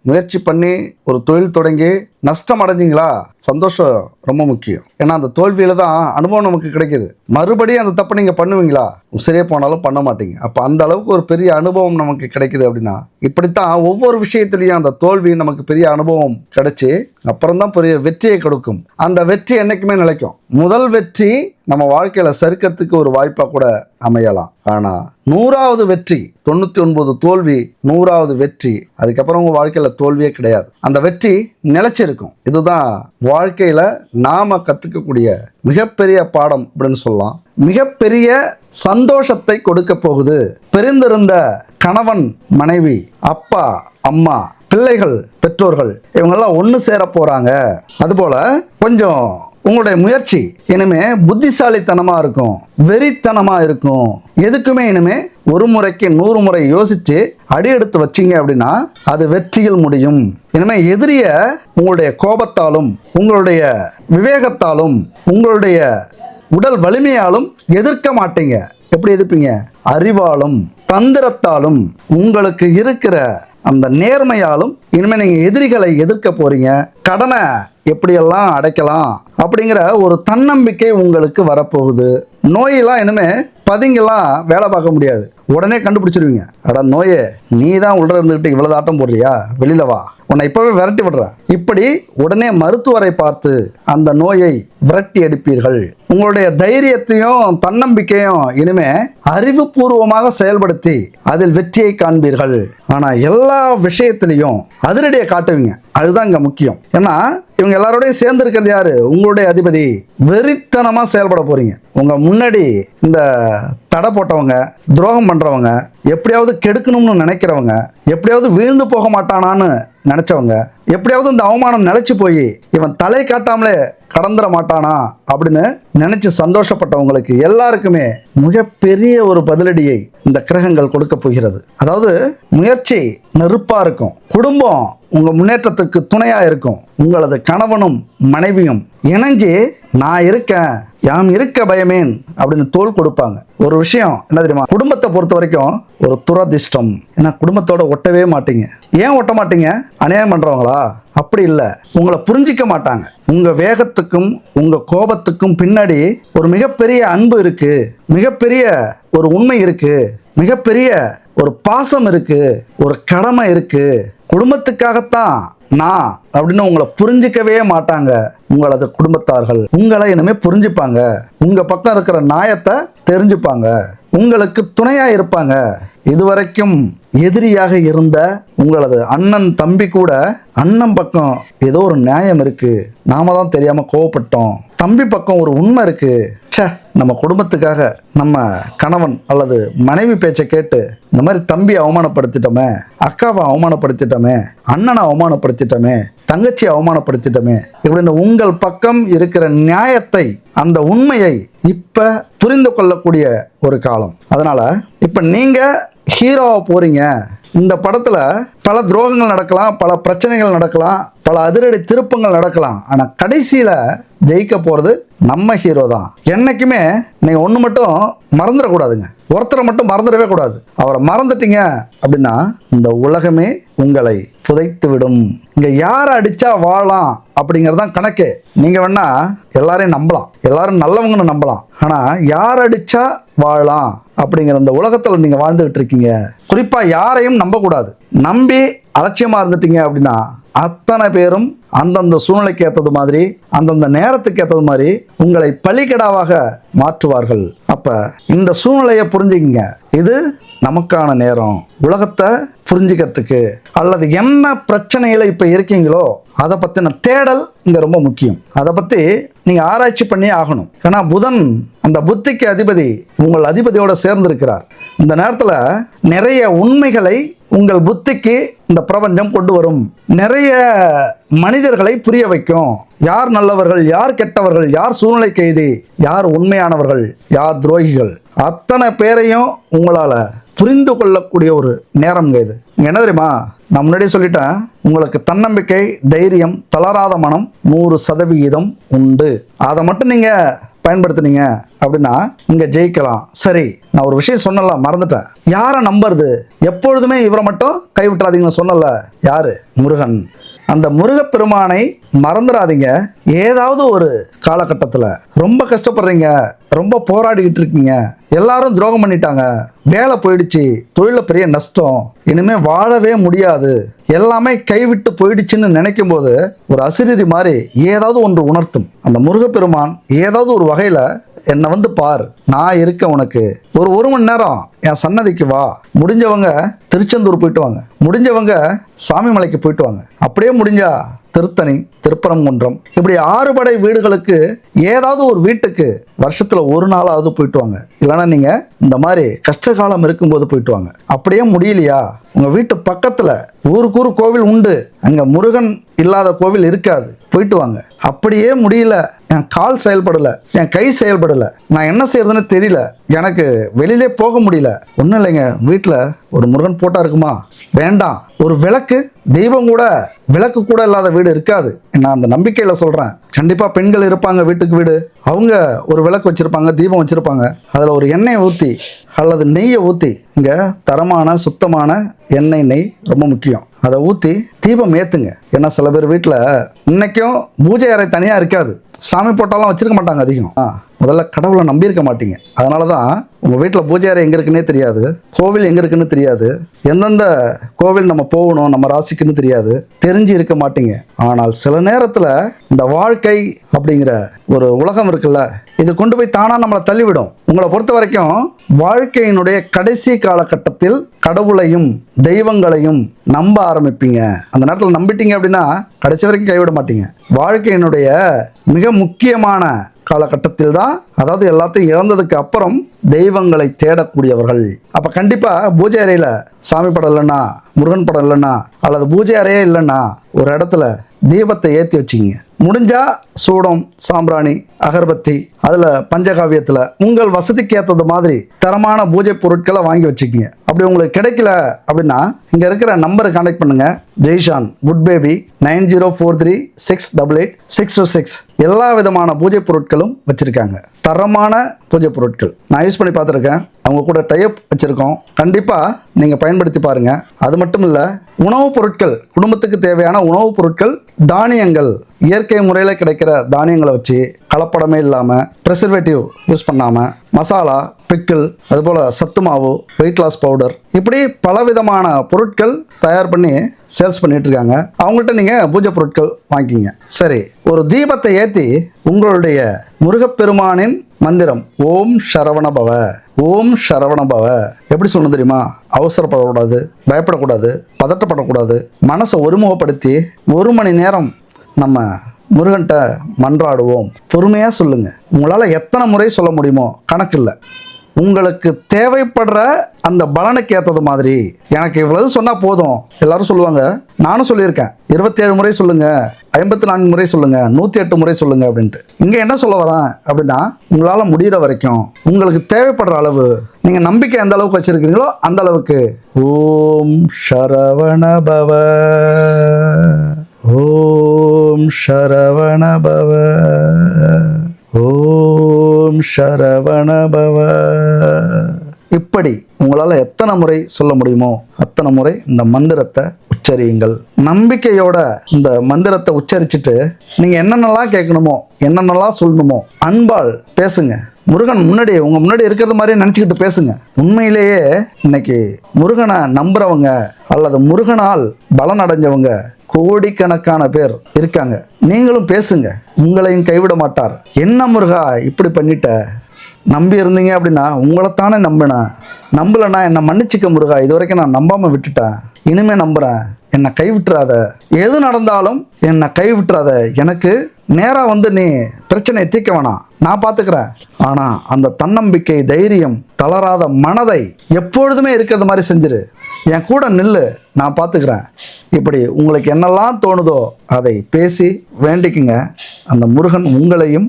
முயற்சி பண்ணி ஒரு தொழில் தொடங்கி நஷ்டம் அடைஞ்சிங்களா, சந்தோஷம் ரொம்ப முக்கியம். ஏன்னா அந்த தோல்வியில தான் அனுபவம் நமக்கு கிடைக்குது. மறுபடியும் அந்த தப்பை நீங்க பண்ணுவீங்களா? சரியா போனாலும் பண்ண மாட்டீங்க. அப்ப அந்த அளவுக்கு ஒரு பெரிய அனுபவம் நமக்கு கிடைக்குது அப்படின்னா இப்படித்தான் ஒவ்வொரு விஷயத்திலையும் அந்த தோல்வி நமக்கு பெரிய அனுபவம் கிடைச்சி அப்புறம் தான் பெரிய வெற்றியை கொடுக்கும். அந்த வெற்றி என்னைக்குமே நிலைக்கும். முதல் வெற்றி நம்ம வாழ்க்கையில சறுக்கிறதுக்கு ஒரு வாய்ப்பா கூட அமையலாம். ஆனா 100வது வெற்றி, 99 தோல்வி, 100வது வெற்றி, அதுக்கப்புறம் உங்க வாழ்க்கையில தோல்வியே கிடையாது. அந்த வெற்றி நிலைச்சிருக்கும். இதுதான் வாழ்க்கையில நாம கத்துக்கக்கூடிய மிகப்பெரிய பாடம் அப்படின்னு சொல்லலாம். மிகப்பெரிய சந்தோஷத்தை கொடுக்க போகுது. பிரிந்திருந்த கணவன் மனைவி, அப்பா அம்மா, பிள்ளைகள் பெற்றோர்கள் இவங்கெல்லாம் ஒன்று சேர போறாங்க. அதுபோல கொஞ்சம் உங்களுடைய முயற்சி இனிமே புத்திசாலித்தனமா இருக்கும், வெறித்தனமா இருக்கும். எதுக்குமே இனிமே ஒரு முறைக்கு 100 முறை யோசிச்சு அடி எடுத்து வச்சிங்க அப்படின்னா அது வெற்றியில் முடியும். இனிமே எதிரிய உங்களுடைய கோபத்தாலும் உங்களுடைய விவேகத்தாலும் உங்களுடைய உடல் வலிமையாலும் எதிர்க்க மாட்டீங்க. எப்படி எதிர்ப்பீங்க? அறிவாலும் தந்திரத்தாலும் உங்களுக்கு இருக்கிற அந்த நேர்மையாலும் இனிமே நீங்க எதிரிகளை எதிர்க்க போறீங்க. கடனை எப்படியெல்லாம் அடைக்கலாம் அப்படிங்கிற ஒரு தன்னம்பிக்கை உங்களுக்கு வரப்போகுது. நோயெல்லாம் இனிமே பதுங்கெல்லாம் வேலை பார்க்க முடியாது, உடனே கண்டுபிடிச்சிருவீங்க. அட நோயே, நீ தான் உள்ள இருந்துகிட்டு இவ்வளவு ஆட்டம் போடுறியா, வெளியில வா, உன்னை இப்பவே விரட்டி விடுற. இப்படி உடனே மருத்துவரை பார்த்து அந்த நோயை விரட்டி அடிப்பீர்கள். உங்களுடைய தைரியத்தையும் தன்னம்பிக்கையும் இனிமே அறிவுபூர்வமாக செயல்படுத்தி அதில் வெற்றியை காண்பீர்கள். ஆனா எல்லா விஷயத்திலையும் அதிரடியை காட்டுவீங்க. அதுதான் இங்க முக்கியம். ஏன்னா இவங்க எல்லாரோடையும் சேர்ந்து இருக்கிறது யாரு? உங்களுடைய அதிபதி. வெறித்தனமா செயல்பட போறீங்க. உங்க முன்னாடி இந்த தடை போட்டவங்க, துரோகம் பண்றவங்க, எப்படியாவது கெடுக்கணும்னு நினைக்கிறவங்க, எப்படியாவது வீழ்ந்து போக மாட்டானான்னு நினைச்சவங்க, எப்படியாவது இந்த அவமானம் நிலைச்சு போய் இவன் தலை காட்டாமலே கடந்துட மாட்டானா அப்படின்னு நினைச்சு சந்தோஷப்பட்டவங்களுக்கு எல்லாருக்குமே மிகப்பெரிய ஒரு பதிலடியை இந்த கிரகங்கள் கொடுக்க போகிறது. அதாவது முயற்சி நெருப்பா இருக்கும், குடும்பம் உங்க முன்னேற்றத்துக்கு துணையா இருக்கும். உங்களது கணவனும் மனைவியும் இணைஞ்சு நான் இருக்கேன், யாம் இருக்க பயமேன் அப்படின்னு தோள் கொடுப்பாங்க. ஒரு விஷயம் என்ன தெரியுமா? குடும்பத்தை பொறுத்த வரைக்கும் ஒரு துரதிர்ஷ்டம். ஏன்னா குடும்பத்தோட ஒட்டவே மாட்டீங்க. ஏன் ஒட்ட மாட்டீங்க? அநியாயம் பண்றவங்களா? அப்படி இல்லை, உங்களை புரிஞ்சிக்க மாட்டாங்க. உங்க வேகத்துக்கும் உங்க கோபத்துக்கும் பின்னாடி ஒரு மிகப்பெரிய அன்பு இருக்கு, மிகப்பெரிய ஒரு உண்மை இருக்கு, மிகப்பெரிய ஒரு பாசம் இருக்கு, ஒரு கடமை இருக்கு. குடும்பத்துக்காகத்தான் நான் அப்படின்னு உங்களை புரிஞ்சிக்கவே மாட்டாங்க. உங்களது குடும்பத்தார்கள் உங்களை இனிமே புரிஞ்சுப்பாங்க. உங்க பக்கம் இருக்கிற நியாயத்தை தெரிஞ்சுப்பாங்க, உங்களுக்கு துணையா இருப்பாங்க. இதுவரைக்கும் எதிரியாக இருந்த உங்களது அண்ணன் தம்பி கூட அண்ணன் பக்கம் ஏதோ ஒரு நியாயம் இருக்கு, நாம தான் தெரியாம கோவப்பட்டோம், தம்பி பக்கம் ஒரு உண்மை இருக்கு, ச்சே நம்ம குடும்பத்துக்காக நம்ம கணவன் அல்லது மனைவி பேச்சை கேட்டு இந்த மாதிரி தம்பியை அவமானப்படுத்திட்டோமே, அக்காவை அவமானப்படுத்திட்டோமே, அண்ணனை அவமானப்படுத்திட்டோமே, தங்கச்சியை அவமானப்படுத்திட்டோமே, இப்படின்னு உங்கள் பக்கம் இருக்கிற நியாயத்தை, அந்த உண்மையை இப்ப புரிந்து கொள்ளக்கூடிய ஒரு காலம். அதனால இப்ப நீங்க ஹீரோவா போறீங்க. இந்த படத்துல பல துரோகங்கள் நடக்கலாம், பல பிரச்சனைகள் நடக்கலாம், பல அதிரடி திருப்பங்கள் நடக்கலாம். ஆனா கடைசியில ஜெயிக்க போறது நம்ம ஹீரோ தான். என்னைக்குமே நீங்க ஒண்ணு மட்டும் மறந்துடக்கூடாதுங்க, ஒருத்தரை மட்டும் மறந்துடவே கூடாது. அவரை மறந்துட்டீங்க அப்படின்னா இந்த உலகமே உங்களை புதைத்து விடும். இங்க யாரை அடிச்சா வாழலாம் அப்படிங்கறதான் கணக்கு. நீங்க வேணா எல்லாரையும் நம்பலாம், எல்லாரும் நல்லவங்கன்னு நம்பலாம், ஆனா யார் அடிச்சா வாழலாம் அப்படிங்கிற இந்த உலகத்துல நீங்க வாழ்ந்துகிட்டு இருக்கீங்க. குறிப்பா யாரையும் நம்ப கூடாது. நம்பி அலட்சியமா இருந்துட்டீங்க அப்படின்னா அத்தனை பேரும் அந்தந்த சூழ்நிலைக்கு ஏற்றது மாதிரி, அந்தந்த நேரத்துக்கு ஏற்றது மாதிரி உங்களை பலிகடாவாக மாற்றுவார்கள். அப்ப இந்த சூழ்நிலையை புரிஞ்சுக்கிங்க. இது நமக்கான நேரம். உலகத்தை புரிஞ்சுக்கிறதுக்கு அல்லது என்ன பிரச்சனையில இப்ப இருக்கீங்களோ அதை பத்தின தேடல் இங்க ரொம்ப முக்கியம். அதை பத்தி நீங்க ஆராய்ச்சி பண்ணி ஆகணும். ஏன்னா புதன் அந்த புத்திக்கு அதிபதி உங்கள் அதிபதியோட சேர்ந்திருக்கிறார். இந்த நேரத்தில் நிறைய உண்மைகளை உங்கள் புத்திக்கு இந்த பிரபஞ்சம் கொண்டு வரும். நிறைய மனிதர்களை புரிய வைக்கும். யார் நல்லவர்கள், யார் கெட்டவர்கள், யார் சூழ்நிலை கைதி, யார் உண்மையானவர்கள், யார் துரோகிகள், அத்தனை பேரையும் உங்களால் புரிந்து கொள்ளக்கூடிய ஒரு நேரம் இது. என்ன தெரியுமா, நான் முன்னாடியே சொல்லிட்டேன், உங்களுக்கு தன்னம்பிக்கை, தைரியம், தளராத மனம் 100% உண்டு. அதை மட்டும் நீங்கள் பயன்படுத்தினீங்க அப்படின்னா இங்கே ஜெயிக்கலாம். சரி, நான் ஒரு விஷயம் சொன்னல, மறந்துட்டேன். யாரை நம்புறது? எப்பொழுதுமே இவரை மட்டும் கைவிட்டுறாதீங்கன்னு சொன்னல. யாரு? முருகன். அந்த முருகப்பெருமானை மறந்துடாதீங்க. ஏதாவது ஒரு காலகட்டத்தில் ரொம்ப கஷ்டப்படுறீங்க, ரொம்ப போராடிக்கிட்டு இருக்கீங்க, எல்லாரும் துரோகம் பண்ணிட்டாங்க, வேலை போயிடுச்சு, தொழில பெரிய நஷ்டம், இனிமே வாழவே முடியாது, எல்லாமே கைவிட்டு போயிடுச்சுன்னு நினைக்கும் போது ஒரு அசிரி மாதிரி ஏதாவது ஒன்று உணர்த்தும். அந்த முருகப்பெருமான் ஏதாவது ஒரு வகையில் என்னை வந்து பார், நான் இருக்கேன் உனக்கு, ஒரு மணி நேரம் என் சன்னதிக்கு வா, முடிஞ்சவங்க திருச்செந்தூர் போயிட்டு வாங்க, முடிஞ்சவங்க சாமிமலைக்கு போயிட்டு வாங்க, அப்படியே முடிஞ்சா திருத்தணி, திருப்பரங்குன்றம், இப்படி 6 படை வீடுகளுக்கு ஏதாவது ஒரு வீட்டுக்கு வருஷத்துல ஒரு நாளாவது போயிட்டு வாங்க. இல்லைன்னா நீங்க இந்த மாதிரி கஷ்ட காலம் இருக்கும்போது போயிட்டு வாங்க. அப்படியே முடியலையா, உங்க வீட்டு பக்கத்துல ஊருக்கு கோவில் உண்டு, அங்க முருகன் இல்லாத கோவில் இருக்காது, போயிட்டு வாங்க. அப்படியே முடியல, என் கால் செயல்படல, என் கை செயல்படல, நான் என்ன செய்யறதுன்னு தெரியல, எனக்கு வெளியிலே போக முடியல, ஒன்றும் இல்லைங்க, வீட்டில் ஒரு முருகன் போட்டா இருக்குமா? வேண்டாம். ஒரு விளக்கு, தெய்வம் கூட, விளக்கு கூட இல்லாத வீடு இருக்காது. நான் அந்த நம்பிக்கையில சொல்றேன். கண்டிப்பா பெண்கள் இருப்பாங்க, வீட்டுக்கு வீடு, அவங்க ஒரு விளக்கு வச்சிருப்பாங்க, தீபம் வச்சிருப்பாங்க, அதுல ஒரு எண்ணெயை ஊற்றி அல்லது நெய்யை ஊற்றி, இங்க தரமான சுத்தமான எண்ணெய், நெய் ரொம்ப முக்கியம், அதை ஊற்றி தீபம் ஏற்றுங்க. ஏன்னா சில பேர் வீட்டில் இன்னைக்கும் பூஜை அறை தனியாக இருக்காது, சாமி போட்டாலும் வச்சிருக்க மாட்டாங்க அதிகம். முதல்ல கடவுளை நம்பியிருக்க மாட்டீங்க. அதனால தான் உங்கள் வீட்டில் பூஜை அறை எங்கே இருக்குன்னே தெரியாது, கோவில் எங்கே இருக்குன்னு தெரியாது, எந்தெந்த கோவில் நம்ம போகணும் நம்ம ராசிக்குன்னு தெரியாது, தெரிஞ்சு இருக்க மாட்டீங்க. ஆனால் சில நேரத்தில் இந்த வாழ்க்கை அப்படிங்கிற ஒரு உலகம் இருக்குல்ல, இது கொண்டு போய் தானாக நம்மளை தள்ளிவிடும். உங்களை பொறுத்த வரைக்கும் வாழ்க்கையினுடைய கடைசி காலகட்டத்தில் கடவுளையும் தெய்வங்களையும் நம்ப ஆரம்பிப்பீங்க. அந்த நேரத்தில் நம்பிட்டீங்க அப்படின்னா கடைசி வரைக்கும் கைவிட மாட்டீங்க. வாழ்க்கையினுடைய மிக முக்கியமான காலகட்டத்தில் தான், அதாவது எல்லாத்தையும் இழந்ததுக்கு அப்புறம் தெய்வங்களை தேடக்கூடியவர்கள். அப்போ கண்டிப்பாக பூஜை அறையில் சாமி படம் இல்லைன்னா, முருகன் படம் இல்லைன்னா, அல்லது பூஜை அறையே இல்லைன்னா ஒரு இடத்துல தீபத்தை ஏற்றி வச்சுக்கிங்க. முடிஞ்சா சூடம், சாம்பிராணி, அகர்பத்தி, அதில் பஞ்சகாவியத்தில் உங்கள் வசதிக்கு ஏற்றது மாதிரி தரமான பூஜை பொருட்களை வாங்கி வச்சுக்கிங்க. அப்படி உங்களுக்கு கிடைக்கல அப்படின்னா இங்கே இருக்கிற நம்பரை கான்டாக்ட் பண்ணுங்க. ஜெய்ஷான் குட் பேபி 9043688626. எல்லா விதமான பூஜை பொருட்களும் வச்சுருக்காங்க, தரமான பூஜை பொருட்கள். நான் யூஸ் பண்ணி பார்த்துருக்கேன், அவங்க கூட டைப் வச்சுருக்கோம். கண்டிப்பாக நீங்கள் பயன்படுத்தி பாருங்கள். அது மட்டும் இல்லை, உணவுப் பொருட்கள், குடும்பத்துக்கு தேவையான உணவுப் பொருட்கள், தானியங்கள், இயற்கை முறையில் கிடைக்கிற தானியங்களை வச்சு கலப்படமே இல்லாமல், ப்ரெசர்வேட்டிவ் யூஸ் பண்ணாமல், மசாலா, பிக்கிள், அதுபோல் சத்து மாவு, வெயிட் லாஸ் பவுடர், இப்படி பலவிதமான பொருட்கள் தயார் பண்ணி சேல்ஸ் பண்ணிட்டு இருக்காங்க. அவங்கள்ட்ட நீங்கள் பூஜை பொருட்கள் வாங்கிக்கிங்க. சரி, ஒரு தீபத்தை ஏற்றி உங்களுடைய முருகப்பெருமானின் மந்திரம் ஓம் சரவணபவ, ஓம் சரவணபவ எப்படி சொல்லணும் தெரியுமா? அவசரப்படக்கூடாது, பயப்படக்கூடாது, பதட்டப்படக்கூடாது, மனசை ஒருமுகப்படுத்தி 1 மணி நேரம் நம்ம முருகன்கிட்ட மன்றாடுவோம். பொறுமையாக சொல்லுங்கள். உங்களால் எத்தனை முறை சொல்ல முடியுமோ கணக்கு இல்லை. உங்களுக்கு தேவைப்படுற அந்த பலனுக்கு ஏற்றது மாதிரி, எனக்கு இவ்வளவு சொன்னால் போதும் எல்லாரும் சொல்லுவாங்க. நானும் சொல்லியிருக்கேன், 27 முறை சொல்லுங்க, 54 முறை சொல்லுங்க, 108 முறை சொல்லுங்க அப்படின்ட்டு. இங்கே என்ன சொல்ல வரேன் அப்படின்னா, உங்களால் முடிகிற வரைக்கும் உங்களுக்கு தேவைப்படுற அளவு நீங்கள் நம்பிக்கை எந்த அளவுக்கு வச்சுருக்கீங்களோ அந்த அளவுக்கு ஓம் சரவணபவ, ஓம் சரவணபவ, ஓம் சரவணபவ, இப்படி உங்களால் எத்தனை முறை சொல்ல முடியுமோ அத்தனை முறை இந்த மந்திரத்தை உச்சரியுங்கள். நம்பிக்கையோட இந்த மந்திரத்தை உச்சரிச்சுட்டு நீங்கள் என்னென்னலாம் கேட்கணுமோ, என்னென்னலாம் சொல்லணுமோ அன்பால் பேசுங்க. முருகன் முன்னாடி உங்கள் முன்னாடி இருக்கிறது மாதிரி நினச்சிக்கிட்டு பேசுங்க. உண்மையிலேயே இன்னைக்கு முருகனை நம்புறவங்க அல்லது முருகனால் பலன் அடைஞ்சவங்க கோடிக்கணக்கான பேர் இருக்காங்க. நீங்களும் பேசுங்க, உங்களையும் கைவிட மாட்டார். என்ன முருகா இப்படி பண்ணிட்ட, நம்பி இருந்தீங்க அப்படின்னா உங்களைத்தானே நம்பினேன், நம்பலைன்னா என்னை மன்னிச்சிக்க முருகா, இது வரைக்கும் நான் நம்பாமல் விட்டுட்டேன், இனிமே நம்புகிறேன், என்னை கைவிட்டுறாத, எது நடந்தாலும் என்னை கைவிட்டுறாத, எனக்கு நேராக வந்து நீ பிரச்சனையை தீர்க்க வேணாம், நான் பார்த்துக்கிறேன். ஆனால் அந்த தன்னம்பிக்கை, தைரியம், தளராத மனதை எப்பொழுதுமே இருக்கிறது மாதிரி செஞ்சிரு. என் கூட நில்லு, நான் பார்த்துக்கிறேன். இப்படி உங்களுக்கு என்னெல்லாம் தோணுதோ அதை பேசி வேண்டிக்குங்க. அந்த முருகன் உங்களையும்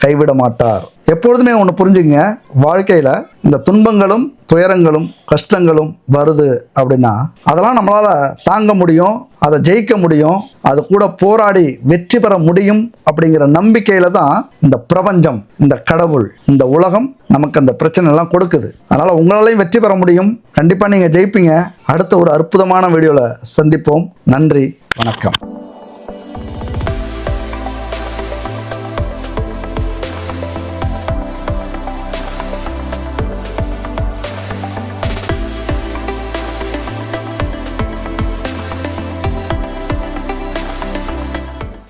கைவிட மாட்டார். எப்பொழுதுமே ஒன்று புரிஞ்சுங்க, வாழ்க்கையில் இந்த துன்பங்களும் துயரங்களும் கஷ்டங்களும் வருது அப்படின்னா அதெல்லாம் நம்மளால் தாங்க முடியும், அதை ஜெயிக்க முடியும், அது கூட போராடி வெற்றி பெற முடியும் அப்படிங்கிற நம்பிக்கையில தான் இந்த பிரபஞ்சம், இந்த கடவுள், இந்த உலகம் நமக்கு அந்த பிரச்சனை எல்லாம் கொடுக்குது. அதனால் உங்களாலையும் வெற்றி பெற முடியும். கண்டிப்பாக நீங்கள் ஜெயிப்பீங்க. அடுத்த ஒரு அற்புதமான வீடியோவில் சந்திப்போம். நன்றி, வணக்கம்.